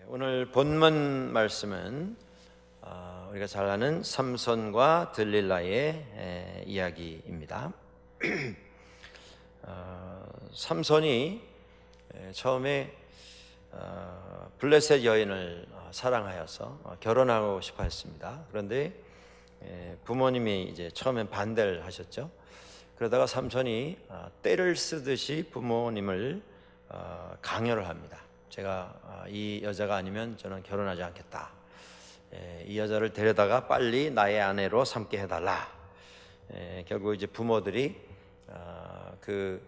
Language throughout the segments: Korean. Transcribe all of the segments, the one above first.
오늘 본문 말씀은 우리가 잘 아는 삼손과 들릴라의 이야기입니다. 삼손이 처음에 블레셋 여인을 사랑하여서 결혼하고 싶어 했습니다. 그런데 부모님이 이제 처음엔 반대를 하셨죠. 그러다가 삼손이 떼를 쓰듯이 부모님을 강요를 합니다. 제가 이 여자가 아니면 저는 결혼하지 않겠다. 이 여자를 데려다가 빨리 나의 아내로 삼게 해달라. 결국 이제 부모들이 그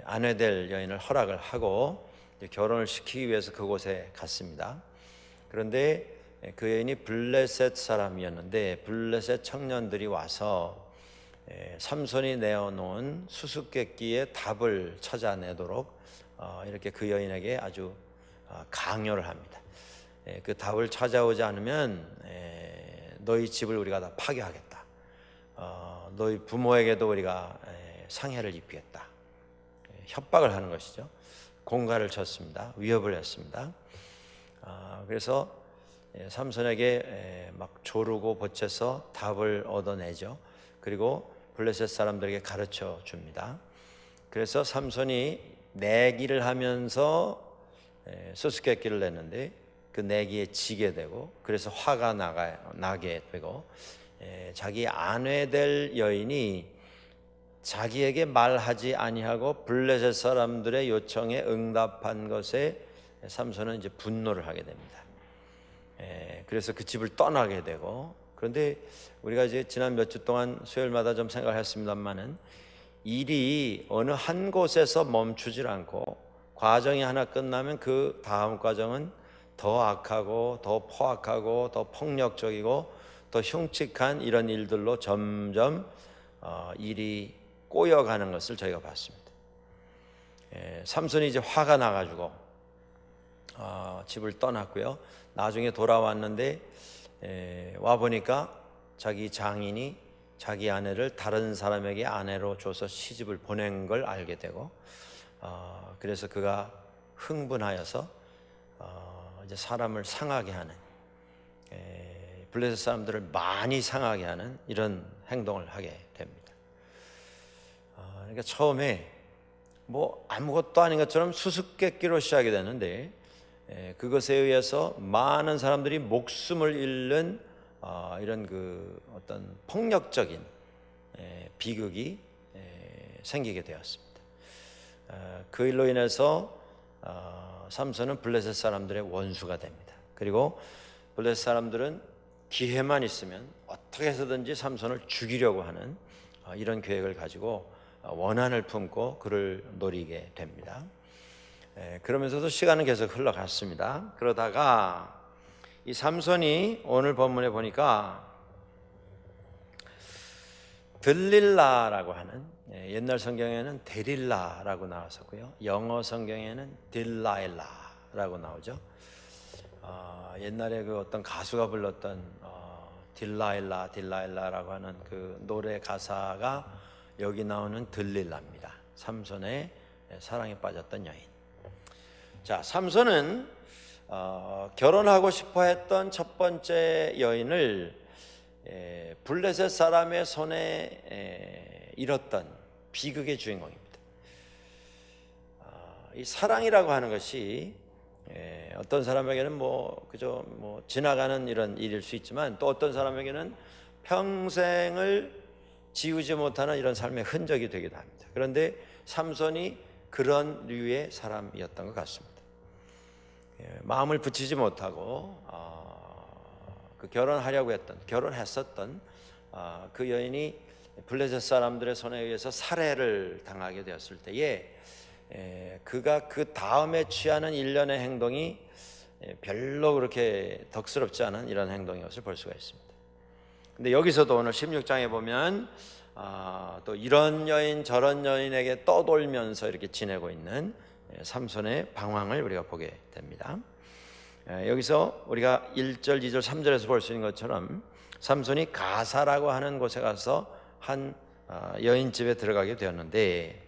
아내 될 여인을 허락을 하고 결혼을 시키기 위해서 그곳에 갔습니다. 그런데 그 여인이 블레셋 사람이었는데 블레셋 청년들이 와서 삼손이 내어놓은 수수께끼의 답을 찾아내도록 이렇게 그 여인에게 아주 강요를 합니다. 그 답을 찾아오지 않으면 너희 집을 우리가 다 파괴하겠다. 너희 부모에게도 우리가 상해를 입히겠다. 협박을 하는 것이죠. 공갈을 쳤습니다. 위협을 했습니다. 그래서 삼손에게 막 조르고 보채서 답을 얻어내죠. 그리고 블레셋 사람들에게 가르쳐 줍니다. 그래서 삼손이 내기를 하면서 수수께끼를 냈는데 그 내기에 지게 되고 그래서 화가 나게 되고 자기 아내 될 여인이 자기에게 말하지 아니하고 블레셋 사람들의 요청에 응답한 것에 삼손은 이제 분노를 하게 됩니다. 그래서 그 집을 떠나게 되고, 그런데 우리가 이제 지난 몇 주 동안 수요일마다 좀 생각했습니다만은 일이 어느 한 곳에서 멈추질 않고 과정이 하나 끝나면 그 다음 과정은 더 악하고 더 포악하고 더 폭력적이고 더 흉측한 이런 일들로 점점 일이 꼬여가는 것을 저희가 봤습니다. 삼손이 이제 화가 나가지고 집을 떠났고요. 나중에 돌아왔는데 와 보니까 자기 장인이 자기 아내를 다른 사람에게 아내로 줘서 시집을 보낸 걸 알게 되고, 그래서 그가 흥분하여서 이제 사람을 상하게 하는, 블레셋 사람들을 많이 상하게 하는 이런 행동을 하게 됩니다. 그러니까 처음에 뭐 아무것도 아닌 것처럼 수수께끼로 시작이 되는데 그것에 의해서 많은 사람들이 목숨을 잃는 이런 그 어떤 폭력적인 비극이 생기게 되었습니다. 그 일로 인해서 삼손은 블레셋 사람들의 원수가 됩니다. 그리고 블레셋 사람들은 기회만 있으면 어떻게 해서든지 삼손을 죽이려고 하는 이런 계획을 가지고 원한을 품고 그를 노리게 됩니다. 그러면서도 시간은 계속 흘러갔습니다. 그러다가 이 삼손이 오늘 본문에 보니까 들릴라라고 하는, 옛날 성경에는 데릴라라고 나왔었고요, 영어 성경에는 딜라일라라고 나오죠. 옛날에 그 어떤 가수가 불렀던 딜라일라 딜라일라라고 하는 그 노래 가사가 여기 나오는 들릴라입니다. 삼손의 사랑에 빠졌던 여인. 자, 삼손은 결혼하고 싶어 했던 첫 번째 여인을 블레셋 사람의 손에 잃었던 비극의 주인공입니다. 이 사랑이라고 하는 것이 어떤 사람에게는 그저 지나가는 이런 일일 수 있지만, 또 어떤 사람에게는 평생을 지우지 못하는 이런 삶의 흔적이 되기도 합니다. 그런데 삼손이 그런 류의 사람이었던 것 같습니다. 마음을 붙이지 못하고 그 결혼했었던 그 여인이 블레셋 사람들의 손에 의해서 살해를 당하게 되었을 때에 그가 그 다음에 취하는 일련의 행동이 별로 그렇게 덕스럽지 않은 이런 행동인 것을 볼 수가 있습니다. 근데 여기서도 오늘 16장에 보면 또 이런 여인 저런 여인에게 떠돌면서 이렇게 지내고 있는 삼손의 방황을 우리가 보게 됩니다. 여기서 우리가 1절, 2절, 3절에서 볼 수 있는 것처럼 삼손이 가사라고 하는 곳에 가서 한 여인집에 들어가게 되었는데,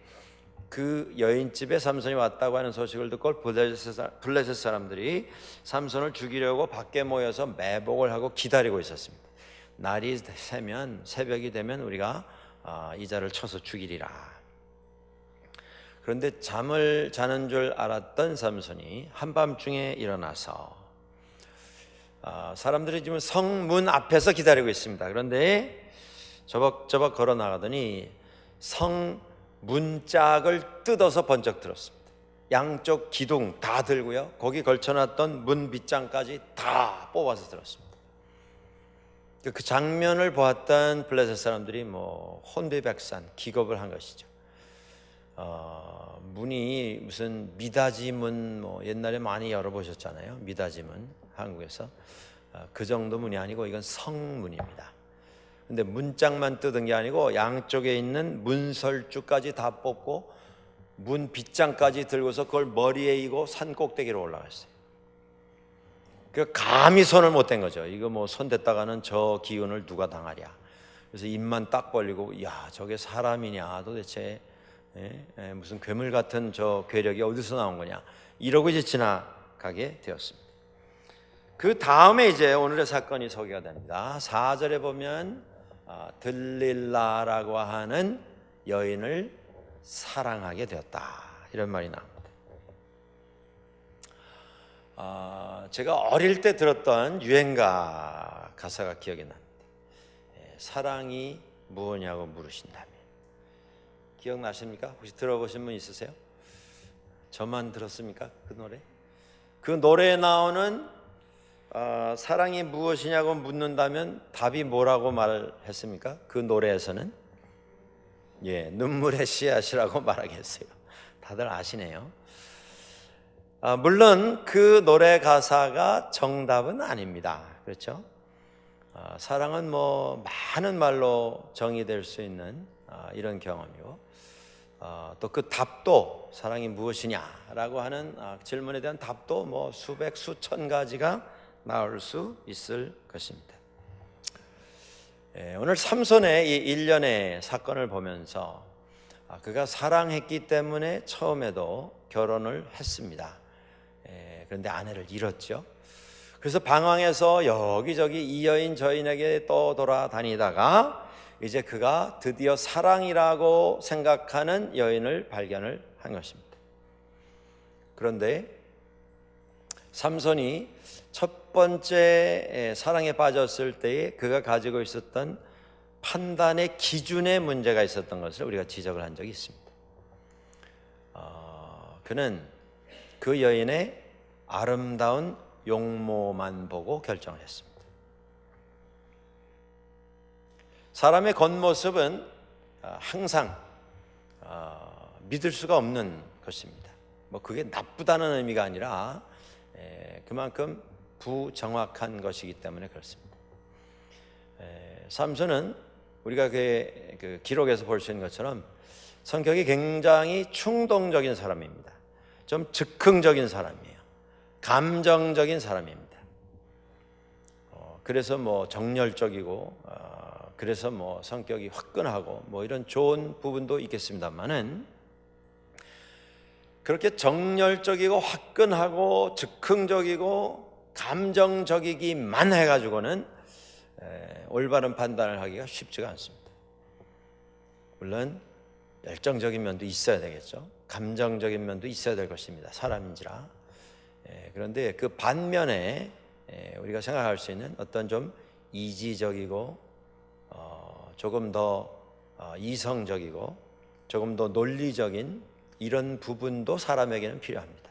그 여인집에 삼손이 왔다고 하는 소식을 듣고 블레셋 사람들이 삼손을 죽이려고 밖에 모여서 매복을 하고 기다리고 있었습니다. 날이 새면, 새벽이 되면 우리가 이자를 쳐서 죽이리라. 그런데 잠을 자는 줄 알았던 삼손이 한밤중에 일어나서 사람들이 지금 성문 앞에서 기다리고 있습니다. 그런데 저벅저벅 걸어 나가더니 성 문짝을 뜯어서 번쩍 들었습니다. 양쪽 기둥 다 들고요, 거기 걸쳐놨던 문 빗장까지 다 뽑아서 들었습니다. 그 장면을 보았던 블레셋 사람들이 혼비백산, 기겁을 한 것이죠. 문이 무슨 미닫이 문, 옛날에 많이 열어보셨잖아요. 미닫이 문, 한국에서. 그 정도 문이 아니고 이건 성문입니다. 근데 문짝만 뜯은 게 아니고 양쪽에 있는 문설주까지 다 뽑고 문 빗장까지 들고서 그걸 머리에 이고 산 꼭대기로 올라갔어요. 그 감히 손을 못 댄 거죠. 이거 손 댔다가는 저 기운을 누가 당하랴. 그래서 입만 딱 벌리고, 야, 저게 사람이냐, 도대체 무슨 괴물 같은 저 괴력이 어디서 나온 거냐, 이러고 이제 지나가게 되었습니다. 그 다음에 이제 오늘의 사건이 소개가 됩니다. 4절에 보면 들릴라라고 하는 여인을 사랑하게 되었다, 이런 말이 나옵니다. 제가 어릴 때 들었던 유행가 가사가 기억이 납니다. 사랑이 무엇냐고 물으신다면. 기억나십니까? 혹시 들어보신 분 있으세요? 저만 들었습니까? 그 노래? 그 노래에 나오는 사랑이 무엇이냐고 묻는다면 답이 뭐라고 말했습니까? 그 노래에서는 눈물의 씨앗이라고 말하겠어요. 다들 아시네요. 물론 그 노래 가사가 정답은 아닙니다. 그렇죠? 사랑은 많은 말로 정의될 수 있는 이런 경험이고, 또 그 답도, 사랑이 무엇이냐라고 하는 질문에 대한 답도 수백 수천 가지가 나올 수 있을 것입니다. 오늘 삼손의 이 일련의 사건을 보면서 그가 사랑했기 때문에 처음에도 결혼을 했습니다. 그런데 아내를 잃었죠. 그래서 방황해서 여기저기 이 여인 저 여인에게 또 돌아다니다가 이제 그가 드디어 사랑이라고 생각하는 여인을 발견을 한 것입니다. 그런데 삼손이 첫 번째 사랑에 빠졌을 때에 그가 가지고 있었던 판단의 기준에 문제가 있었던 것을 우리가 지적을 한 적이 있습니다. 그는 그 여인의 아름다운 용모만 보고 결정을 했습니다. 사람의 겉모습은 항상 믿을 수가 없는 것입니다. 그게 나쁘다는 의미가 아니라 그만큼 부정확한 것이기 때문에 그렇습니다. 삼손은 우리가 그 기록에서 볼 수 있는 것처럼 성격이 굉장히 충동적인 사람입니다. 좀 즉흥적인 사람이에요. 감정적인 사람입니다. 그래서 정열적이고, 그래서 성격이 화끈하고 이런 좋은 부분도 있겠습니다만은, 그렇게 정열적이고 화끈하고 즉흥적이고 감정적이기만 해가지고는 올바른 판단을 하기가 쉽지가 않습니다. 물론 열정적인 면도 있어야 되겠죠. 감정적인 면도 있어야 될 것입니다. 사람인지라. 그런데 그 반면에 우리가 생각할 수 있는 어떤 좀 이지적이고 조금 더 이성적이고 조금 더 논리적인 이런 부분도 사람에게는 필요합니다.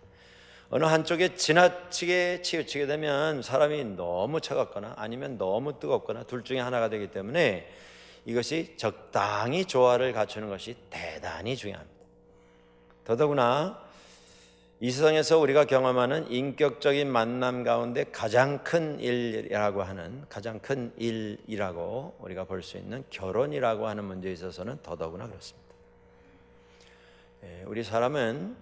어느 한쪽에 지나치게 치우치게 되면 사람이 너무 차갑거나 아니면 너무 뜨겁거나 둘 중에 하나가 되기 때문에 이것이 적당히 조화를 갖추는 것이 대단히 중요합니다. 더더구나 이 세상에서 우리가 경험하는 인격적인 만남 가운데 가장 큰 일이라고 우리가 볼 수 있는 결혼이라고 하는 문제에 있어서는 더더구나 그렇습니다. 우리 사람은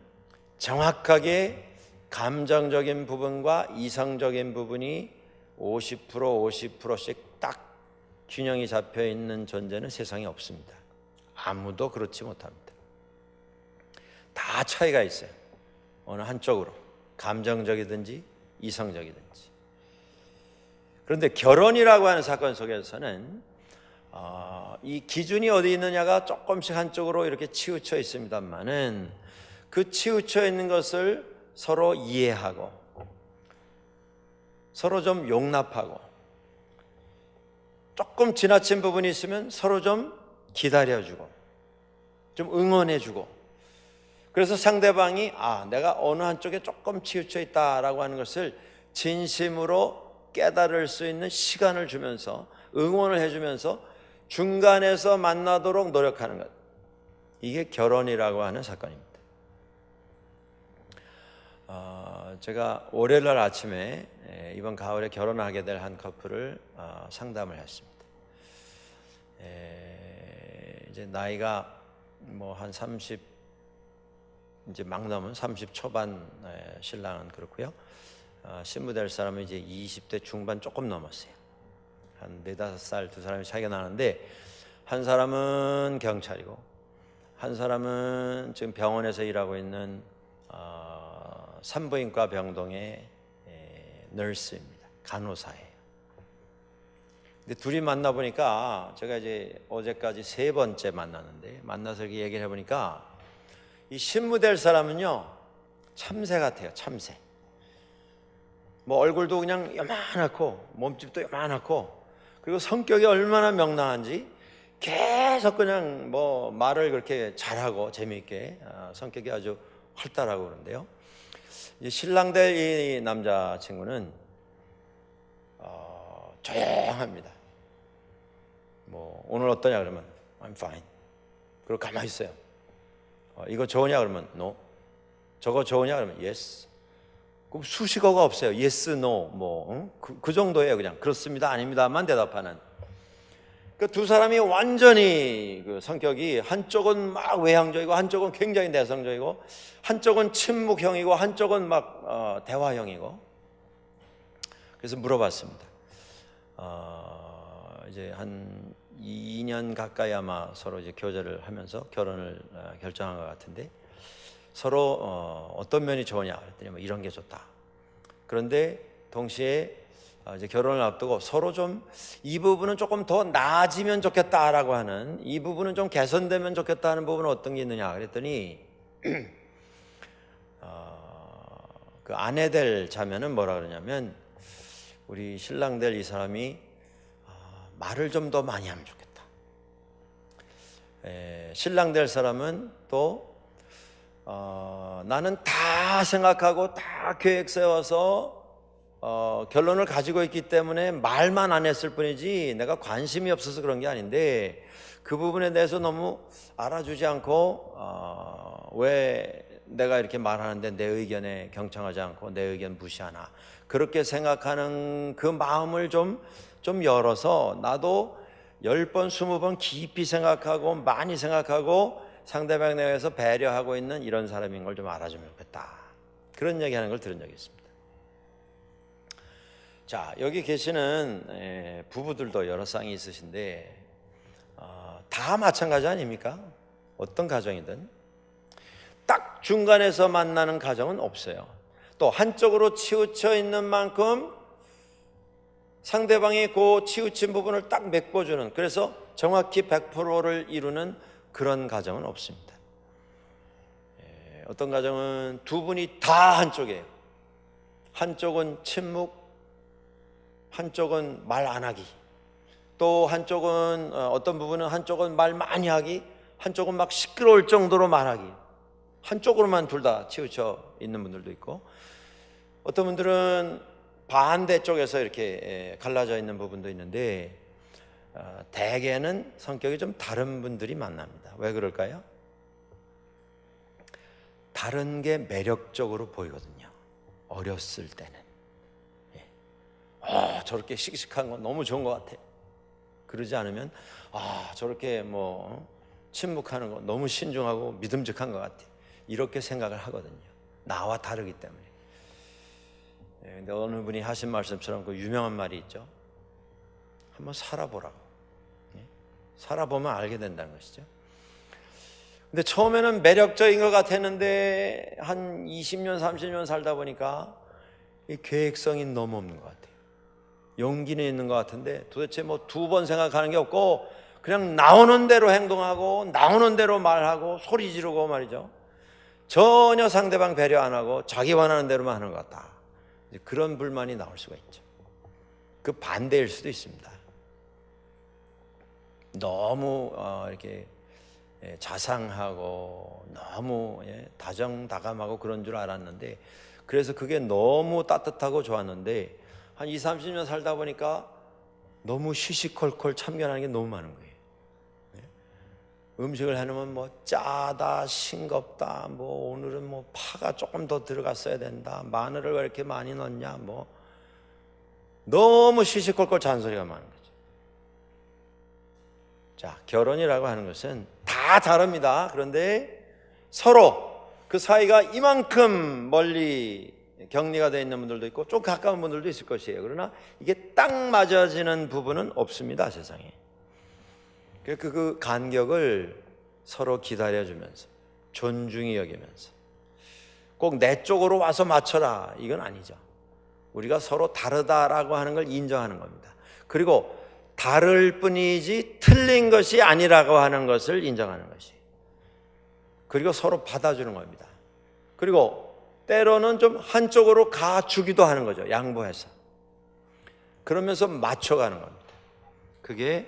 정확하게 감정적인 부분과 이성적인 부분이 50% 50%씩 딱 균형이 잡혀 있는 존재는 세상에 없습니다. 아무도 그렇지 못합니다. 다 차이가 있어요. 어느 한쪽으로, 감정적이든지 이성적이든지. 그런데 결혼이라고 하는 사건 속에서는 이 기준이 어디 있느냐가 조금씩 한쪽으로 이렇게 치우쳐 있습니다만은, 그 치우쳐 있는 것을 서로 이해하고 서로 좀 용납하고 조금 지나친 부분이 있으면 서로 좀 기다려주고 좀 응원해주고, 그래서 상대방이 내가 어느 한쪽에 조금 치우쳐 있다라고 하는 것을 진심으로 깨달을 수 있는 시간을 주면서 응원을 해주면서 중간에서 만나도록 노력하는 것, 이게 결혼이라고 하는 사건입니다. 제가 월요일날 아침에 이번 가을에 결혼하게 될 한 커플을 상담을 했습니다. 이제 나이가 뭐 한 30 이제 막 넘은 30 초반 신랑은 그렇고요. 신부 될 사람은 이제 20대 중반 조금 넘었어요. 한 4-5살 두 사람이 차이가 나는데, 한 사람은 경찰이고 한 사람은 지금 병원에서 일하고 있는 산부인과 병동의 널스입니다. 간호사예요. 근데 둘이 만나보니까, 제가 이제 어제까지 3번째 만났는데, 만나서 이렇게 얘기를 해보니까 이 신부 될 사람은요 참새 같아요. 참새. 뭐 얼굴도 그냥 요만하고 몸집도 요만하고, 그리고 성격이 얼마나 명랑한지 계속 그냥 뭐 말을 그렇게 잘하고 재미있게, 성격이 아주 활달하고 그런데요, 이 신랑 될 이 남자친구는 조용합니다. 뭐 오늘 어떠냐 그러면 I'm fine. 그리고 가만히 있어요. 이거 좋으냐 그러면 no. 저거 좋으냐 그러면 yes. 그럼 수식어가 없어요. yes, no 뭐 그 정도예요. 그냥 그렇습니다, 아닙니다만 대답하는. 그 두 사람이 완전히 그 성격이, 한쪽은 막 외향적이고 한쪽은 굉장히 내성적이고 한쪽은 침묵형이고 한쪽은 막 대화형이고. 그래서 물어봤습니다. 이제 한 2년 가까이 아마 서로 이제 교제를 하면서 결혼을 결정한 것 같은데, 서로 어떤 면이 좋으냐 그랬더니 뭐 이런 게 좋다. 그런데 동시에 이제 결혼을 앞두고 서로 좀 이 부분은 조금 더 나아지면 좋겠다라고 하는, 이 부분은 좀 개선되면 좋겠다 하는 부분은 어떤 게 있느냐 그랬더니 그 아내 될 자매는 뭐라 그러냐면, 우리 신랑 될 이 사람이 말을 좀 더 많이 하면 좋겠다. 신랑 될 사람은 또 나는 다 생각하고 다 계획 세워서 결론을 가지고 있기 때문에 말만 안 했을 뿐이지 내가 관심이 없어서 그런 게 아닌데, 그 부분에 대해서 너무 알아주지 않고 왜 내가 이렇게 말하는데 내 의견에 경청하지 않고 내 의견 무시하나, 그렇게 생각하는 그 마음을 좀 열어서 나도 10번 20번 깊이 생각하고 많이 생각하고 상대방에 대해서 배려하고 있는 이런 사람인 걸 좀 알아주면 좋겠다. 그런 얘기하는 걸 들은 적이 있습니다. 자, 여기 계시는 부부들도 여러 쌍이 있으신데 다 마찬가지 아닙니까? 어떤 가정이든 딱 중간에서 만나는 가정은 없어요. 또 한쪽으로 치우쳐 있는 만큼 상대방이 그 치우친 부분을 딱 메꿔주는, 그래서 정확히 100%를 이루는 그런 가정은 없습니다. 어떤 가정은 두 분이 다 한쪽이에요. 한쪽은 침묵, 한쪽은 말 안 하기, 또 한쪽은 어떤 부분은 한쪽은 말 많이 하기, 한쪽은 막 시끄러울 정도로 말하기, 한쪽으로만 둘 다 치우쳐 있는 분들도 있고, 어떤 분들은 반대쪽에서 이렇게 갈라져 있는 부분도 있는데, 대개는 성격이 좀 다른 분들이 만납니다. 왜 그럴까요? 다른 게 매력적으로 보이거든요. 어렸을 때는 저렇게 씩씩한 건 너무 좋은 것 같아. 그러지 않으면 저렇게 뭐 침묵하는 거 너무 신중하고 믿음직한 것 같아. 이렇게 생각을 하거든요. 나와 다르기 때문에. 근데 어느 분이 하신 말씀처럼 그 유명한 말이 있죠. 한번 살아보라고. 살아보면 알게 된다는 것이죠. 근데 처음에는 매력적인 것 같았는데 한 20년, 30년 살다 보니까 이 계획성이 너무 없는 것 같아요. 용기는 있는 것 같은데 도대체 뭐 두 번 생각하는 게 없고 그냥 나오는 대로 행동하고 나오는 대로 말하고 소리 지르고 말이죠. 전혀 상대방 배려 안 하고 자기 원하는 대로만 하는 것 같다. 그런 불만이 나올 수가 있죠. 그 반대일 수도 있습니다. 너무 이렇게 자상하고 너무 다정다감하고 그런 줄 알았는데, 그래서 그게 너무 따뜻하고 좋았는데 한 20, 30년 살다 보니까 너무 시시콜콜 참견하는 게 너무 많은 거예요. 음식을 해놓으면 뭐 짜다, 싱겁다, 뭐 오늘은 뭐 파가 조금 더 들어갔어야 된다, 마늘을 왜 이렇게 많이 넣냐, 뭐 너무 시시콜콜 잔소리가 많은 거죠. 자, 결혼이라고 하는 것은 다 다릅니다. 그런데 서로 그 사이가 이만큼 멀리 격리가 되어 있는 분들도 있고 좀 가까운 분들도 있을 것이에요. 그러나 이게 딱 맞아지는 부분은 없습니다, 세상에. 그 간격을 서로 기다려주면서 존중히 여기면서 꼭 내 쪽으로 와서 맞춰라, 이건 아니죠. 우리가 서로 다르다라고 하는 걸 인정하는 겁니다. 그리고 다를 뿐이지 틀린 것이 아니라고 하는 것을 인정하는 것이, 그리고 서로 받아주는 겁니다. 그리고 때로는 좀 한쪽으로 가주기도 하는 거죠. 양보해서. 그러면서 맞춰가는 겁니다. 그게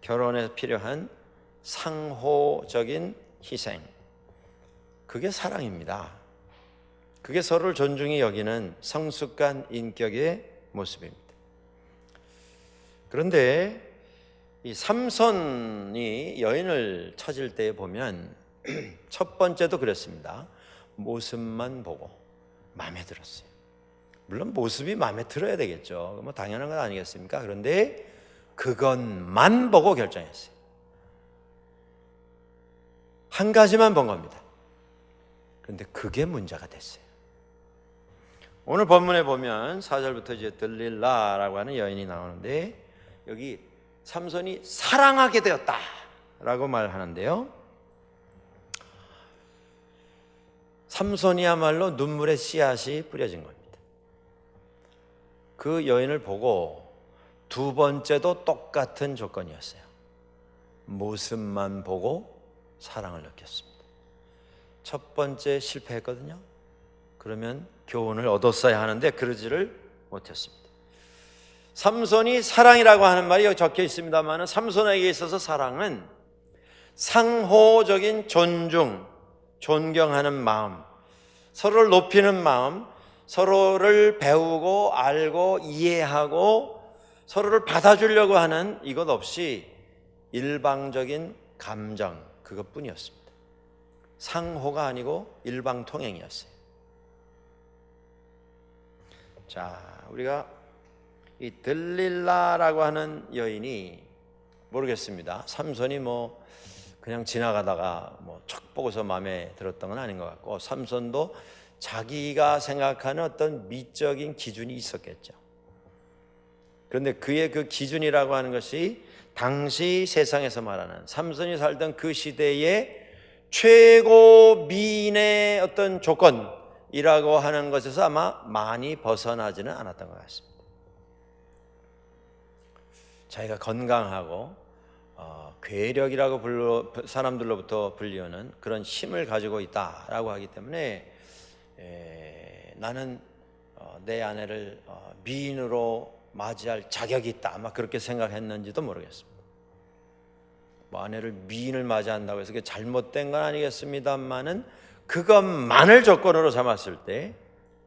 결혼에 필요한 상호적인 희생, 그게 사랑입니다. 그게 서로를 존중히 여기는 성숙한 인격의 모습입니다. 그런데 이 삼손이 여인을 찾을 때 보면 첫 번째도 그랬습니다. 모습만 보고 마음에 들었어요. 물론 모습이 마음에 들어야 되겠죠. 뭐 당연한 건 아니겠습니까? 그런데 그것만 보고 결정했어요. 한 가지만 본 겁니다. 그런데 그게 문제가 됐어요. 오늘 본문에 보면 4절부터 이제 들릴라라고 하는 여인이 나오는데, 여기 삼손이 사랑하게 되었다라고 말하는데요, 삼손이야말로 눈물의 씨앗이 뿌려진 겁니다. 그 여인을 보고 두 번째도 똑같은 조건이었어요. 모습만 보고 사랑을 느꼈습니다. 첫 번째 실패했거든요. 그러면 교훈을 얻었어야 하는데 그러지를 못했습니다. 삼손이 사랑이라고 하는 말이 여기 적혀 있습니다만, 삼손에게 있어서 사랑은 상호적인 존중, 존경하는 마음, 서로를 높이는 마음, 서로를 배우고 알고 이해하고 서로를 받아주려고 하는 이것 없이 일방적인 감정, 그것뿐이었습니다. 상호가 아니고 일방통행이었어요. 자, 우리가 이 들릴라라고 하는 여인이, 모르겠습니다, 삼손이 뭐 그냥 지나가다가 뭐 척 보고서 마음에 들었던 건 아닌 것 같고, 삼손도 자기가 생각하는 어떤 미적인 기준이 있었겠죠. 그런데 그의 그 기준이라고 하는 것이 당시 세상에서 말하는, 삼손이 살던 그 시대의 최고 미인의 어떤 조건이라고 하는 것에서 아마 많이 벗어나지는 않았던 것 같습니다. 자기가 건강하고 괴력이라고 사람들로부터 불리우는 그런 힘을 가지고 있다라고 하기 때문에 나는 내 아내를 미인으로 맞이할 자격이 있다, 아마 그렇게 생각했는지도 모르겠습니다. 뭐 아내를 미인을 맞이한다고 해서 그게 잘못된 건 아니겠습니다만은 그것만을 조건으로 삼았을 때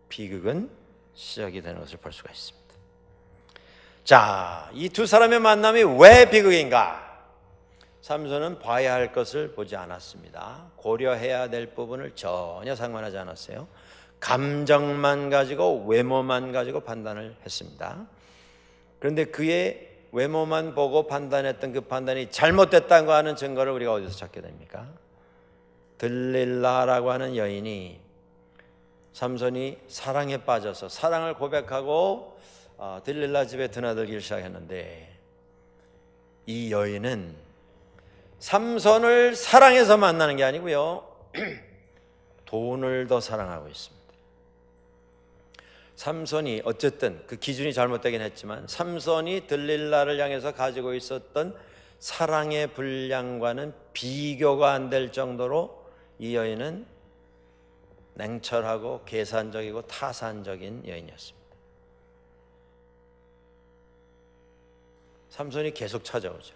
비극은 시작이 되는 것을 볼 수가 있습니다. 자, 이 두 사람의 만남이 왜 비극인가? 삼손은 봐야 할 것을 보지 않았습니다. 고려해야 될 부분을 전혀 상관하지 않았어요. 감정만 가지고, 외모만 가지고 판단을 했습니다. 그런데 그의 외모만 보고 판단했던 그 판단이 잘못됐다고 하는 증거를 우리가 어디서 찾게 됩니까? 들릴라라고 하는 여인이, 삼손이 사랑에 빠져서 사랑을 고백하고 들릴라 집에 드나들기 시작했는데, 이 여인은 삼손을 사랑해서 만나는 게 아니고요, 돈을 더 사랑하고 있습니다. 삼손이 어쨌든 그 기준이 잘못되긴 했지만 삼손이 들릴라를 향해서 가지고 있었던 사랑의 분량과는 비교가 안 될 정도로 이 여인은 냉철하고 계산적이고 타산적인 여인이었습니다. 삼손이 계속 찾아오죠.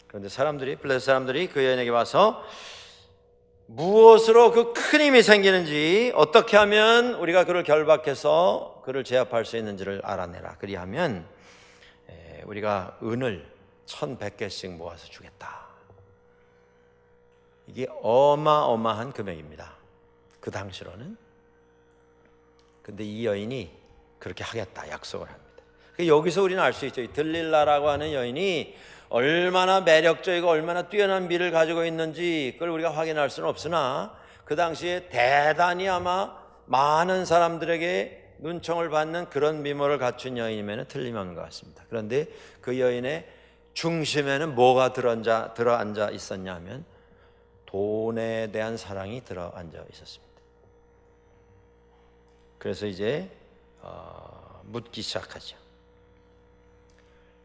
그런데 블레셋 사람들이 그 여인에게 와서 무엇으로 그 큰 힘이 생기는지, 어떻게 하면 우리가 그를 결박해서 그를 제압할 수 있는지를 알아내라. 그리하면 우리가 은을 1,100개씩 모아서 주겠다. 이게 어마어마한 금액입니다, 그 당시로는. 근데 이 여인이 그렇게 하겠다 약속을 합니다. 여기서 우리는 알 수 있죠. 이 들릴라라고 하는 여인이 얼마나 매력적이고 얼마나 뛰어난 미를 가지고 있는지 그걸 우리가 확인할 수는 없으나, 그 당시에 대단히 아마 많은 사람들에게 눈총을 받는 그런 미모를 갖춘 여인이면 틀림없는 것 같습니다. 그런데 그 여인의 중심에는 뭐가 들어앉아 있었냐 하면 돈에 대한 사랑이 들어앉아 있었습니다. 그래서 이제 묻기 시작하죠.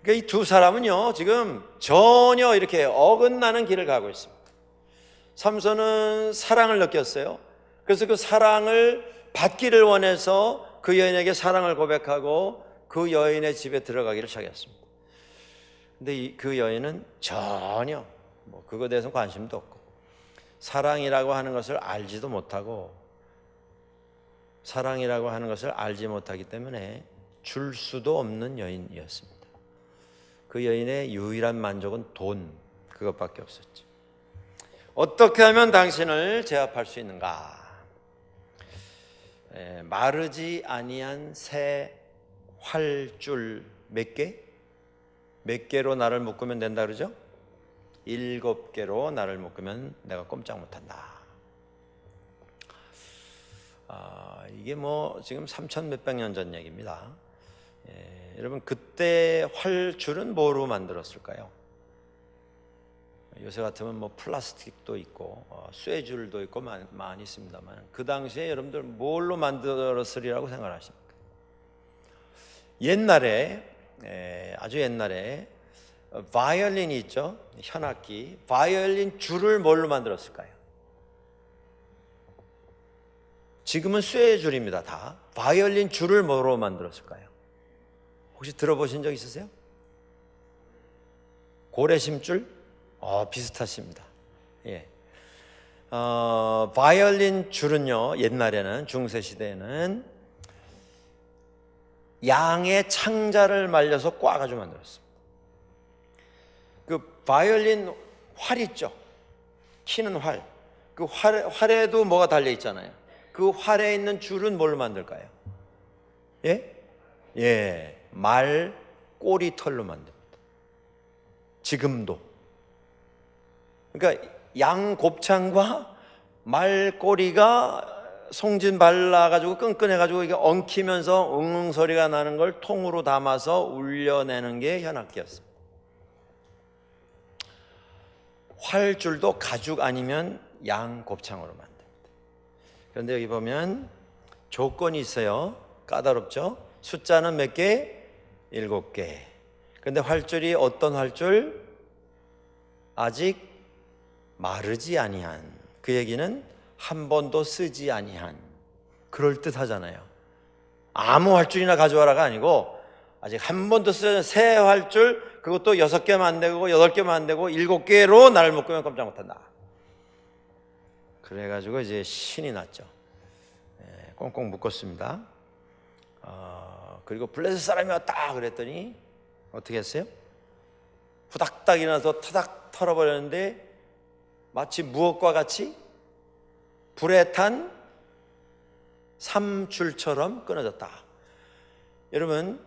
그러니까 이 두 사람은요, 지금 전혀 이렇게 어긋나는 길을 가고 있습니다. 삼손은 사랑을 느꼈어요. 그래서 그 사랑을 받기를 원해서 그 여인에게 사랑을 고백하고 그 여인의 집에 들어가기를 시작했습니다. 근데 그 여인은 전혀 그거에 대해서 관심도 없고, 사랑이라고 하는 것을 알지도 못하고, 사랑이라고 하는 것을 알지 못하기 때문에 줄 수도 없는 여인이었습니다. 그 여인의 유일한 만족은 돈, 그것밖에 없었죠. 어떻게 하면 당신을 제압할 수 있는가? 마르지 아니한 새 활줄 몇 개? 몇 개로 나를 묶으면 된다 그러죠? 7개로 나를 묶으면 내가 꼼짝 못한다. 이게 지금 3,000 몇백 년 전 얘기입니다. 여러분, 그때 활줄은 뭐로 만들었을까요? 요새 같으면 플라스틱도 있고 쇠줄도 있고 많이 있습니다만, 그 당시에 여러분들 뭘로 만들었으리라고 생각하십니까? 옛날에, 아주 옛날에 바이올린이 있죠, 현악기. 바이올린 줄을 뭘로 만들었을까요? 지금은 쇠줄입니다. 다. 바이올린 줄을 뭐로 만들었을까요? 혹시 들어보신 적 있으세요? 고래심줄? 비슷하십니다. 예. 바이올린 줄은요, 옛날에는, 중세시대에는 양의 창자를 말려서 꽈가지고 만들었습니다. 그 바이올린 활 있죠? 키는 활. 그 활에도 뭐가 달려 있잖아요. 그 활에 있는 줄은 뭘로 만들까요? 예? 말 꼬리 털로 만듭니다. 지금도. 그러니까 양 곱창과 말 꼬리가 송진 발라가지고 끈끈해가지고 이게 엉키면서 응응 소리가 나는 걸 통으로 담아서 울려내는 게 현악기였습니다. 활줄도 가죽 아니면 양 곱창으로 만듭니다. 그런데 여기 보면 조건이 있어요. 까다롭죠? 숫자는 몇 개? 7개. 그런데 활줄이 어떤 활줄? 아직 마르지 아니한, 그 얘기는 한 번도 쓰지 아니한, 그럴듯하잖아요. 아무 활줄이나 가져와라가 아니고 아직 한 번도 쓰지, 새 활줄, 그것도 6개만 안 되고 8개만 안 되고 7개로 나를 묶으면 꼼짝 못한다. 그래가지고 이제 신이 났죠. 꽁꽁 묶었습니다. 그리고 블레셋 사람이 왔다 그랬더니 어떻게 했어요? 후닥닥 일어나서 타닥 털어버렸는데 마치 무엇과 같이 불에 탄 삼줄처럼 끊어졌다. 여러분,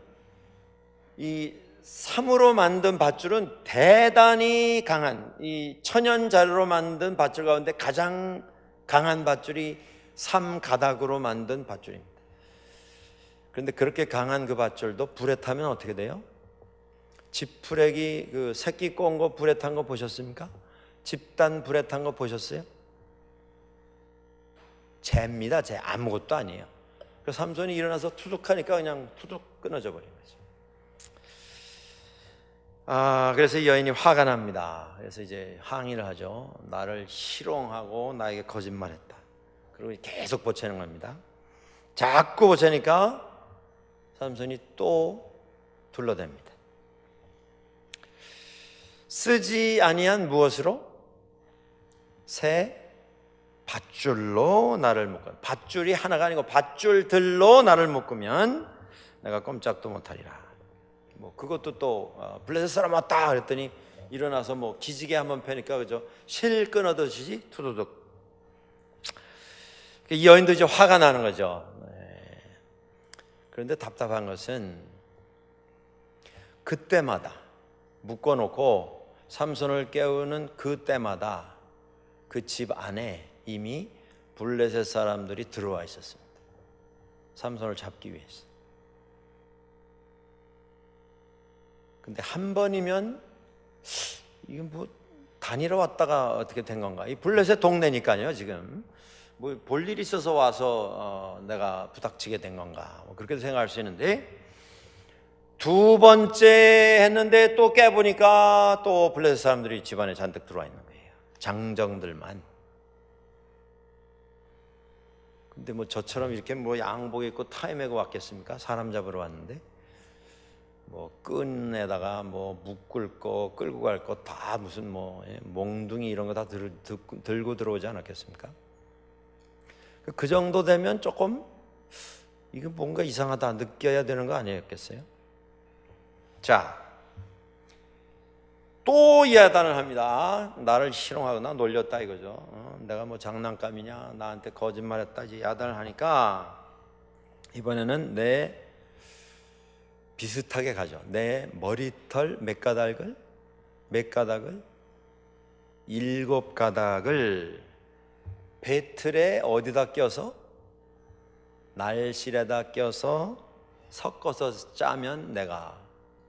이 삼으로 만든 밧줄은 대단히 강한, 이 천연자루로 만든 밧줄 가운데 가장 강한 밧줄이 삼가닥으로 만든 밧줄입니다. 그런데 그렇게 강한 그 밧줄도 불에 타면 어떻게 돼요? 지푸레기 그 새끼 꼰 거 불에 탄 거 보셨습니까? 집단 불에 탄 거 보셨어요? 재입니다. 재. 아무것도 아니에요. 그래서 삼손이 일어나서 투둑하니까 그냥 투둑 끊어져 버린 거죠. 그래서 이 여인이 화가 납니다. 그래서 이제 항의를 하죠. 나를 희롱하고 나에게 거짓말했다. 그리고 계속 보채는 겁니다. 자꾸 보채니까 삼손이 또 둘러댑니다. 쓰지 아니한 무엇으로? 새 밧줄로 나를 묶어. 밧줄이 하나가 아니고 밧줄들로 나를 묶으면 내가 꼼짝도 못하리라. 뭐 그것도 또 블레셋 사람 왔다 그랬더니 일어나서 뭐 기지개 한번 펴니까 그죠? 실 끊어듯이 투두둑. 이 여인도 이제 화가 나는 거죠. 그런데 답답한 것은 그때마다 묶어놓고 삼손을 깨우는 그때마다 그 집 안에 이미 블레셋 사람들이 들어와 있었습니다. 삼손을 잡기 위해서. 근데 한 번이면 이건 뭐 다니러 왔다가 어떻게 된 건가? 이 블레셋 동네니까요. 지금 뭐 볼 일 있어서 와서 내가 부닥치게 된 건가? 뭐 그렇게 생각할 수 있는데 두 번째 했는데 또 깨보니까 또 블레셋 사람들이 집안에 잔뜩 들어와 있는 거예요. 장정들만. 근데 뭐 저처럼 이렇게 뭐 양복 입고 타이 메고 왔겠습니까? 사람 잡으러 왔는데 뭐 끈에다가 뭐 묶을 거 끌고 갈 거 다 무슨 뭐 몽둥이 이런 거 다 들고 들어오지 않았겠습니까? 그 정도 되면 조금 이거 뭔가 이상하다 느껴야 되는 거 아니었겠어요? 자, 또 야단을 합니다. 나를 희롱하거나 놀렸다 이거죠. 내가 뭐 장난감이냐, 나한테 거짓말했다 이제 야단을 하니까 이번에는 내 비슷하게 가죠. 내 머리털 몇 가닥을 7가닥을 배틀에 어디다 껴서 날실에다 껴서 섞어서 짜면 내가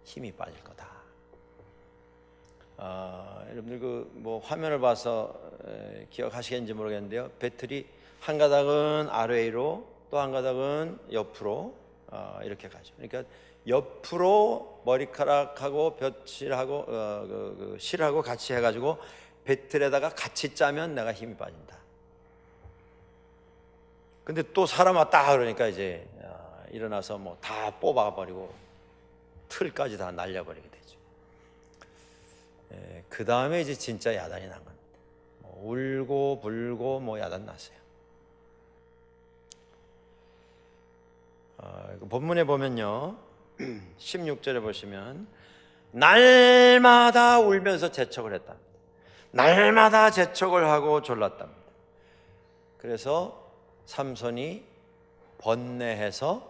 힘이 빠질 거다. 여러분들 그 뭐 화면을 봐서 기억하시겠는지 모르겠는데요. 배틀이 한 가닥은 아래로 또 한 가닥은 옆으로 이렇게 가죠. 그러니까 옆으로 머리카락하고 볕실하고 그 실하고 같이 해가지고 배틀에다가 같이 짜면 내가 힘이 빠진다. 근데 또 사람 왔다 그러니까 이제 일어나서 뭐 다 뽑아버리고 틀까지 다 날려버리게 되죠. 그 다음에 이제 진짜 야단이 난 겁니다. 뭐 울고 불고 뭐 야단 났어요. 본문에 보면요 16절에 보시면 날마다 울면서 재촉을 했답니다. 날마다 재촉을 하고 졸랐답니다. 그래서 삼손이 번뇌해서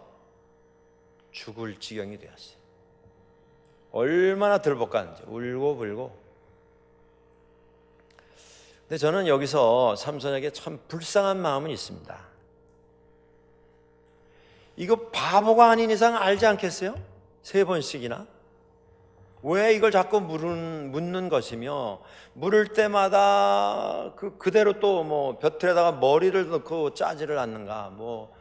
죽을 지경이 되었어요. 얼마나 들볶았는지 울고 불고. 근데 저는 여기서 삼손에게 참 불쌍한 마음은 있습니다. 이거 바보가 아닌 이상 알지 않겠어요? 3번씩이나 왜 이걸 자꾸 묻는 것이며, 물을 때마다 그대로 또 뭐 벼틀에다가 머리를 넣고 짜지를 않는가, 뭐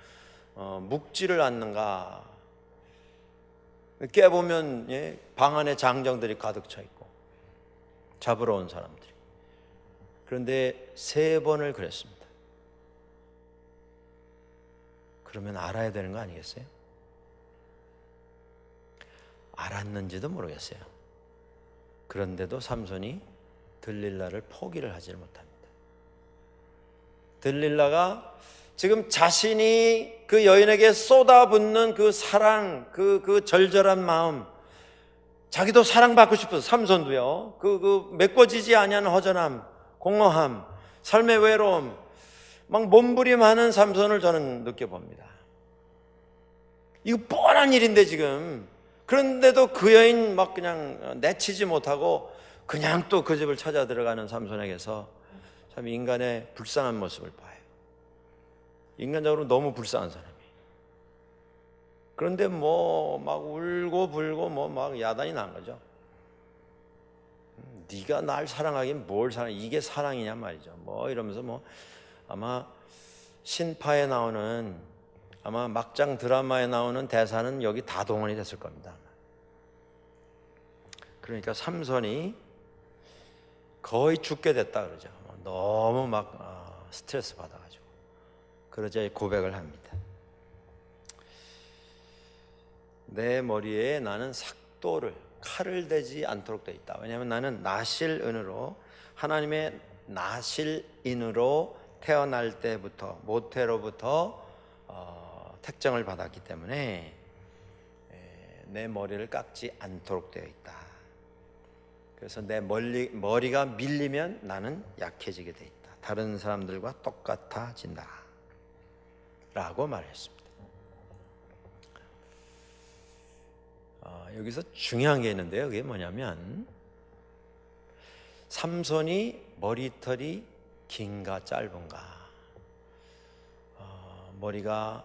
묶지를 않는가. 깨보면 방 안에 장정들이 가득 차 있고 잡으러 온 사람들이. 그런데 3번을 그랬습니다. 그러면 알아야 되는 거 아니겠어요? 알았는지도 모르겠어요. 그런데도 삼손이 들릴라를 포기를 하지 못합니다. 들릴라가 지금 자신이 그 여인에게 쏟아붓는 그 사랑, 그 절절한 마음, 자기도 사랑받고 싶어서, 삼손도요, 메꿔지지 아니하는 허전함, 공허함, 삶의 외로움, 막 몸부림하는 삼손을 저는 느껴봅니다. 이거 뻔한 일인데 지금. 그런데도 그 여인 막 그냥 내치지 못하고 그냥 또 그 집을 찾아 들어가는 삼손에게서 참 인간의 불쌍한 모습을 봐요. 인간적으로 너무 불쌍한 사람이. 그런데 뭐 막 울고 불고 뭐 막 야단이 난 거죠. 네가 날 사랑하긴 뭘 사랑? 이게 사랑이냐 말이죠. 뭐 이러면서 뭐 아마 신파에 나오는 아마 막장 드라마에 나오는 대사는 여기 다 동원이 됐을 겁니다. 그러니까 삼손이 거의 죽게 됐다 그러죠. 너무 막 스트레스 받아가지고 그러자 고백을 합니다. 내 머리에 나는 삭도를 칼을 대지 않도록 되어 있다. 왜냐하면 나는 나실인으로 하나님의 나실인으로 태어날 때부터 모태로부터 택정을 받았기 때문에 내 머리를 깎지 않도록 되어 있다. 그래서 내 머리가 밀리면 나는 약해지게 되어 있다. 다른 사람들과 똑같아진다 라고 말했습니다. 여기서 중요한 게 있는데요. 그게 뭐냐면 삼손이 머리털이 긴가 짧은가, 머리가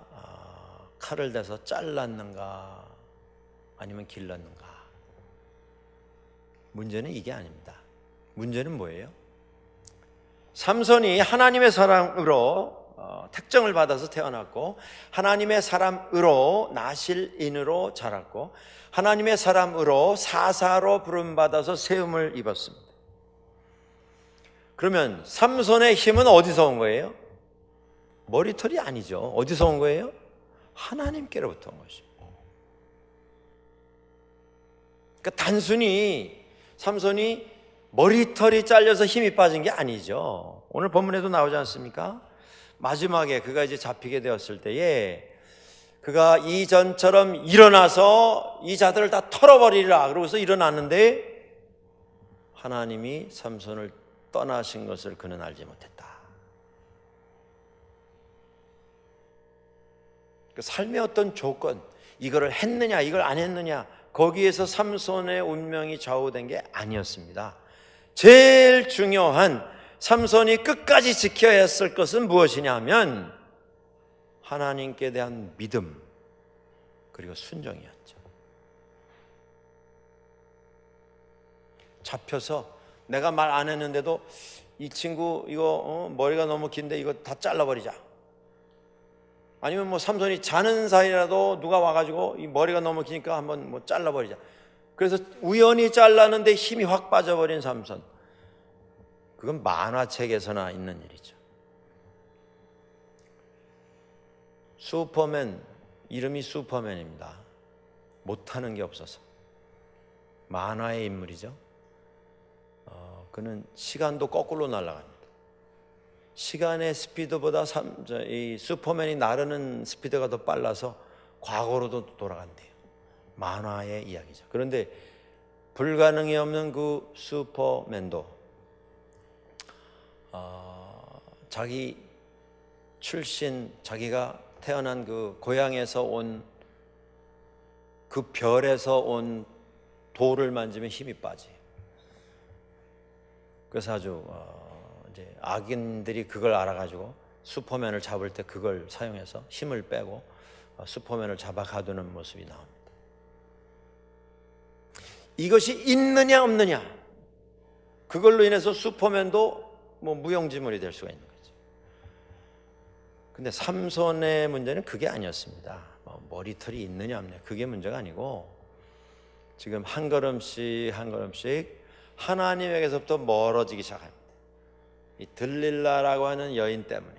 칼을 대서 잘랐는가 아니면 길렀는가. 문제는 이게 아닙니다. 문제는 뭐예요? 삼손이 하나님의 사람으로 택정을 받아서 태어났고 하나님의 사람으로 나실인으로 자랐고 하나님의 사람으로 사사로 부름받아서 세움을 입었습니다. 그러면 삼손의 힘은 어디서 온 거예요? 머리털이 아니죠. 어디서 온 거예요? 하나님께로부터 온 것입니다. 그러니까 단순히 삼손이 머리털이 잘려서 힘이 빠진 게 아니죠. 오늘 본문에도 나오지 않습니까? 마지막에 그가 이제 잡히게 되었을 때에 그가 이전처럼 일어나서 이 자들을 다 털어버리라 그러고서 일어났는데 하나님이 삼손을 떠나신 것을 그는 알지 못했다. 그 삶의 어떤 조건, 이거를 했느냐 이걸 안 했느냐, 거기에서 삼손의 운명이 좌우된 게 아니었습니다. 제일 중요한 삼손이 끝까지 지켜야 했을 것은 무엇이냐 하면 하나님께 대한 믿음 그리고 순종이었죠. 잡혀서 내가 말 안 했는데도 이 친구 이거 머리가 너무 긴데 이거 다 잘라버리자. 아니면 뭐 삼손이 자는 사이라도 누가 와가지고 이 머리가 너무 기니까 한번 뭐 잘라버리자. 그래서 우연히 잘랐는데 힘이 확 빠져버린 삼손. 그건 만화책에서나 있는 일이죠. 슈퍼맨, 이름이 슈퍼맨입니다. 못하는 게 없어서. 만화의 인물이죠. 그는 시간도 거꾸로 날아갑니다. 시간의 스피드보다 이 슈퍼맨이 나르는 스피드가 더 빨라서 과거로도 돌아간대요. 만화의 이야기죠. 그런데 불가능이 없는 그 슈퍼맨도 자기 출신, 자기가 태어난 그 고향에서 온 그 별에서 온 돌을 만지면 힘이 빠져요. 그래서 아주 이제 악인들이 그걸 알아가지고 슈퍼맨을 잡을 때 그걸 사용해서 힘을 빼고 슈퍼맨을 잡아 가두는 모습이 나옵니다. 이것이 있느냐 없느냐, 그걸로 인해서 슈퍼맨도 뭐 무용지물이 될 수가 있는 거죠. 근데 삼손의 문제는 그게 아니었습니다. 머리털이 있느냐 없느냐 그게 문제가 아니고 지금 한 걸음씩 한 걸음씩 하나님에게서부터 멀어지기 시작합니다. 이 들릴라라고 하는 여인 때문에.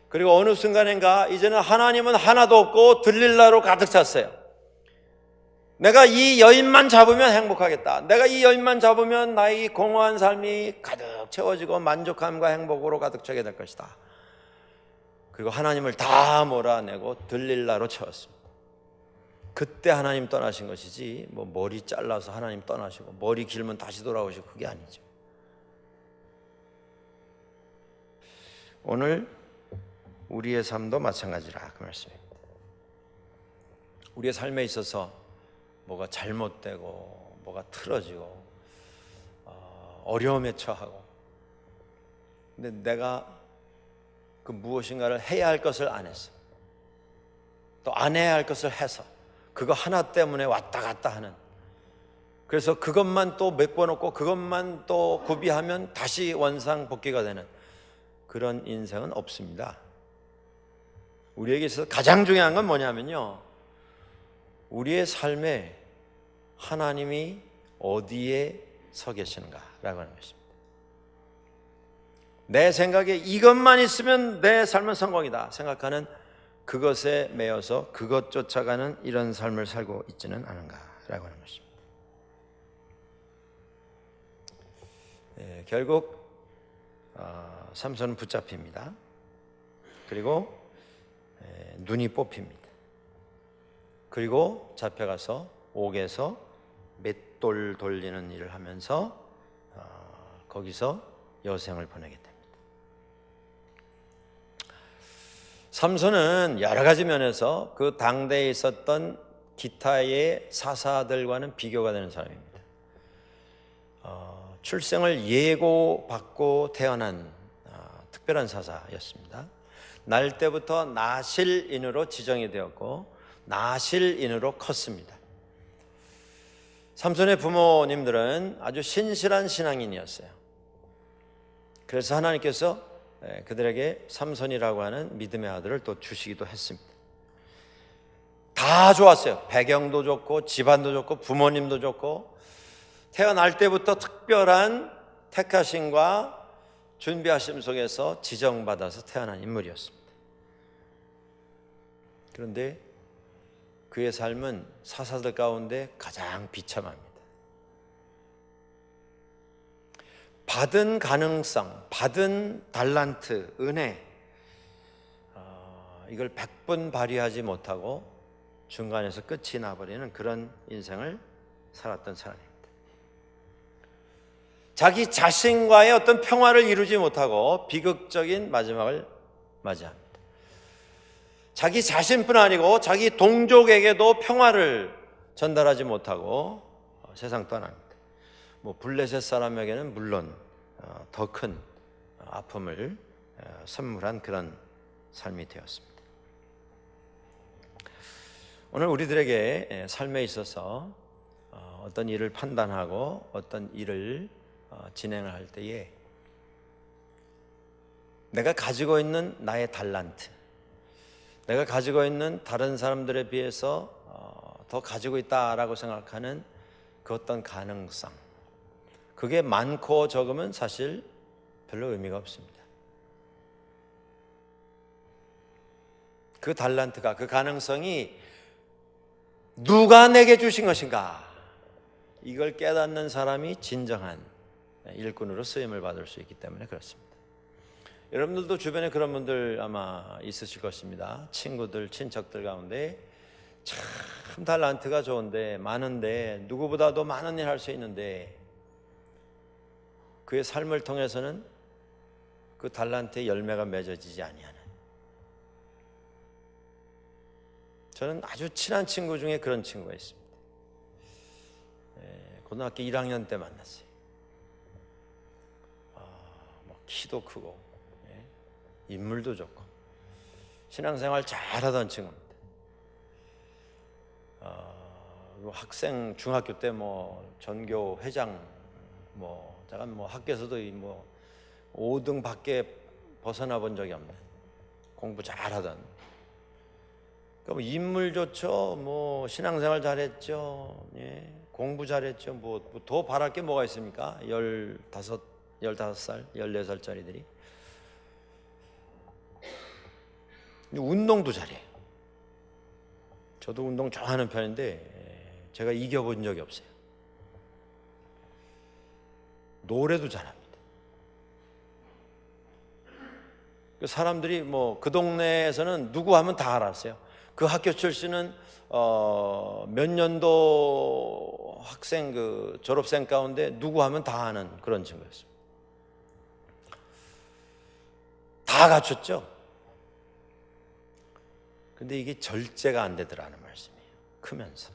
그리고 어느 순간인가 이제는 하나님은 하나도 없고 들릴라로 가득 찼어요. 내가 이 여인만 잡으면 행복하겠다. 내가 이 여인만 잡으면 나의 공허한 삶이 가득 채워지고 만족함과 행복으로 가득 차게 될 것이다. 그리고 하나님을 다 몰아내고 들릴라로 채웠습니다. 그때 하나님 떠나신 것이지 뭐 머리 잘라서 하나님 떠나시고 머리 길면 다시 돌아오시고 그게 아니죠. 오늘 우리의 삶도 마찬가지라 그 말씀입니다. 우리의 삶에 있어서 뭐가 잘못되고 뭐가 틀어지고 어려움에 처하고, 근데 내가 그 무엇인가를 해야 할 것을 안 했어. 또 안 해야 할 것을 해서 그거 하나 때문에 왔다 갔다 하는 그래서 그것만 또 메꿔놓고 그것만 또 구비하면 다시 원상복귀가 되는 그런 인생은 없습니다. 우리에게 있어서 가장 중요한 건 뭐냐면요, 우리의 삶에 하나님이 어디에 서 계시는가라고 하는 것입니다. 내 생각에 이것만 있으면 내 삶은 성공이다 생각하는 그것에 매여서 그것 쫓아가는 이런 삶을 살고 있지는 않은가라고 하는 것입니다. 결국 삼손은 붙잡힙니다. 그리고 눈이 뽑힙니다. 그리고 잡혀가서 옥에서 맷돌 돌리는 일을 하면서 거기서 여생을 보내게 됩니다. 삼손은 여러 가지 면에서 그 당대에 있었던 기타의 사사들과는 비교가 되는 사람입니다. 출생을 예고받고 태어난 특별한 사사였습니다. 날 때부터 나실인으로 지정이 되었고 나실인으로 컸습니다. 삼손의 부모님들은 아주 신실한 신앙인이었어요. 그래서 하나님께서 그들에게 삼손이라고 하는 믿음의 아들을 또 주시기도 했습니다. 다 좋았어요. 배경도 좋고 집안도 좋고 부모님도 좋고 태어날 때부터 특별한 택하심과 준비하심 속에서 지정받아서 태어난 인물이었습니다. 그런데 그의 삶은 사사들 가운데 가장 비참합니다. 받은 가능성, 받은 달란트, 은혜, 이걸 100번 발휘하지 못하고 중간에서 끝이 나버리는 그런 인생을 살았던 사람입니다. 자기 자신과의 어떤 평화를 이루지 못하고 비극적인 마지막을 맞이합니다. 자기 자신뿐 아니고 자기 동족에게도 평화를 전달하지 못하고 세상 떠납니다. 블레셋 사람에게는 물론 더 큰 아픔을 선물한 그런 삶이 되었습니다. 오늘 우리들에게 삶에 있어서 어떤 일을 판단하고 어떤 일을 진행을 할 때에 내가 가지고 있는 나의 달란트, 내가 가지고 있는 다른 사람들에 비해서 더 가지고 있다라고 생각하는 그 어떤 가능성, 그게 많고 적으면 사실 별로 의미가 없습니다. 그 달란트가, 그 가능성이 누가 내게 주신 것인가, 이걸 깨닫는 사람이 진정한 일꾼으로 쓰임을 받을 수 있기 때문에 그렇습니다. 여러분들도 주변에 그런 분들 아마 있으실 것입니다. 친구들, 친척들 가운데 참 달란트가 좋은데, 많은데, 누구보다도 많은 일 할 수 있는데 그의 삶을 통해서는 그 달란트의 열매가 맺어지지 아니하는, 저는 아주 친한 친구 중에 그런 친구가 있습니다. 고등학교 1학년 때 만났어요. 키도 크고 인물도 좋고 신앙생활 잘하던 친구입니다. 학생 중학교 때 전교 회장 잠깐 학교에서도 5등 밖에 벗어나 본 적이 없는, 공부 잘하던, 인물 좋죠, 신앙생활 잘했죠, 공부 잘했죠, 더 바랄 게 뭐가 있습니까? 15살, 14살짜리들이. 운동도 잘해요. 저도 운동 좋아하는 편인데 제가 이겨본 적이 없어요. 노래도 잘합니다. 사람들이 그 동네에서는 누구 하면 다 알았어요. 그 학교 출신은 몇 년도 학생, 졸업생 가운데 누구 하면 다 아는 그런 친구였어요. 다 갖췄죠. 근데 이게 절제가 안 되더라는 말씀이에요. 크면서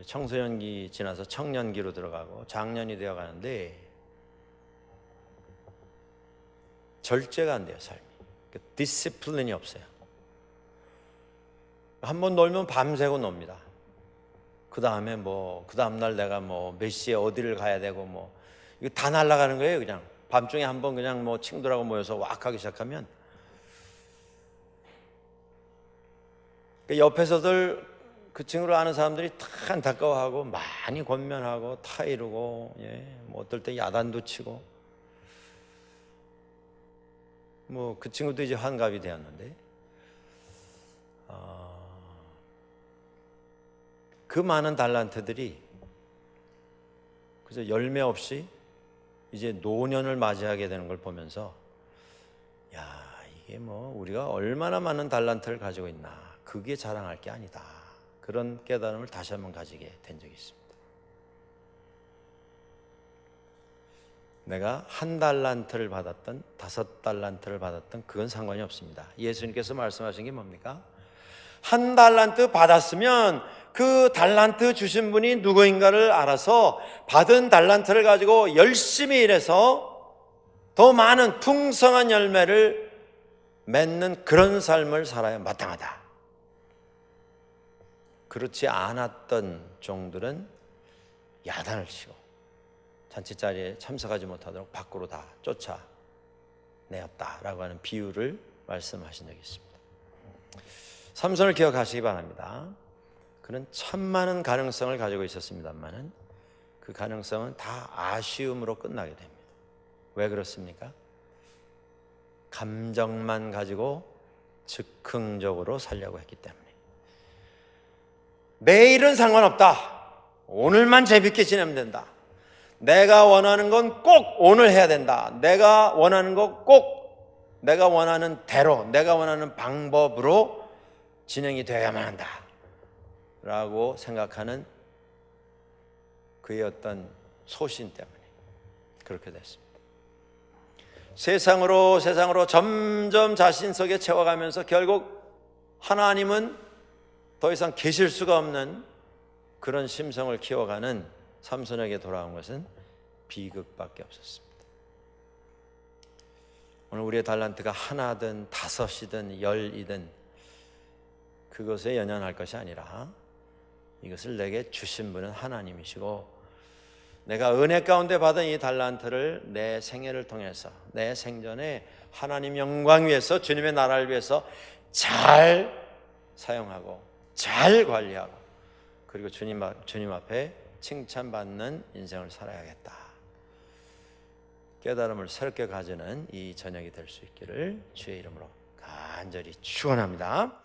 청소년기 지나서 청년기로 들어가고 장년이 되어 가는데 절제가 안 돼요, 삶이. 디시플린이 없어요. 한번 놀면 밤새고 놉니다. 그 다음에 뭐 그 다음날 내가 뭐 몇 시에 어디를 가야 되고 뭐 이거 다 날아가는 거예요. 그냥 밤중에 한번 그냥 뭐 친구들하고 모여서 왁 하기 시작하면 옆에서들 그 친구를 아는 사람들이 다 안타까워하고 많이 권면하고 타이르고, 뭐 어떨 때 야단도 치고, 뭐 그 친구도 이제 환갑이 되었는데, 그 많은 달란트들이 그래서 열매 없이 이제 노년을 맞이하게 되는 걸 보면서, 야, 이게 뭐 우리가 얼마나 많은 달란트를 가지고 있나, 그게 자랑할 게 아니다, 그런 깨달음을 다시 한번 가지게 된 적이 있습니다. 내가 1달란트를 받았던 5달란트를 받았던 그건 상관이 없습니다. 예수님께서 말씀하신 게 뭡니까? 1달란트 받았으면 그 달란트 주신 분이 누구인가를 알아서 받은 달란트를 가지고 열심히 일해서 더 많은 풍성한 열매를 맺는 그런 삶을 살아야 마땅하다. 그렇지 않았던 종들은 야단을 치고 잔치자리에 참석하지 못하도록 밖으로 다 쫓아내었다라고 하는 비유를 말씀하신 적이 있습니다. 삼손을 기억하시기 바랍니다. 그는 참 많은 가능성을 가지고 있었습니다만은 그 가능성은 다 아쉬움으로 끝나게 됩니다. 왜 그렇습니까? 감정만 가지고 즉흥적으로 살려고 했기 때문에. 내일은 상관없다, 오늘만 재밌게 지내면 된다, 내가 원하는 건 꼭 오늘 해야 된다, 내가 원하는 거 꼭 내가 원하는 대로, 내가 원하는 방법으로 진행이 되어야만 한다 라고 생각하는 그의 어떤 소신 때문에 그렇게 됐습니다. 세상으로 점점 자신 속에 채워가면서 결국 하나님은 더 이상 계실 수가 없는 그런 심성을 키워가는 삼손에게 돌아온 것은 비극밖에 없었습니다. 오늘 우리의 달란트가 하나든 5이든 10이든 그것에 연연할 것이 아니라 이것을 내게 주신 분은 하나님이시고, 내가 은혜 가운데 받은 이 달란트를 내 생애를 통해서 내 생전에 하나님 영광 위해서, 주님의 나라를 위해서 잘 사용하고 잘 관리하고, 그리고 주님 앞에 칭찬받는 인생을 살아야겠다, 깨달음을 새롭게 가지는 이 저녁이 될 수 있기를 주의 이름으로 간절히 축원합니다.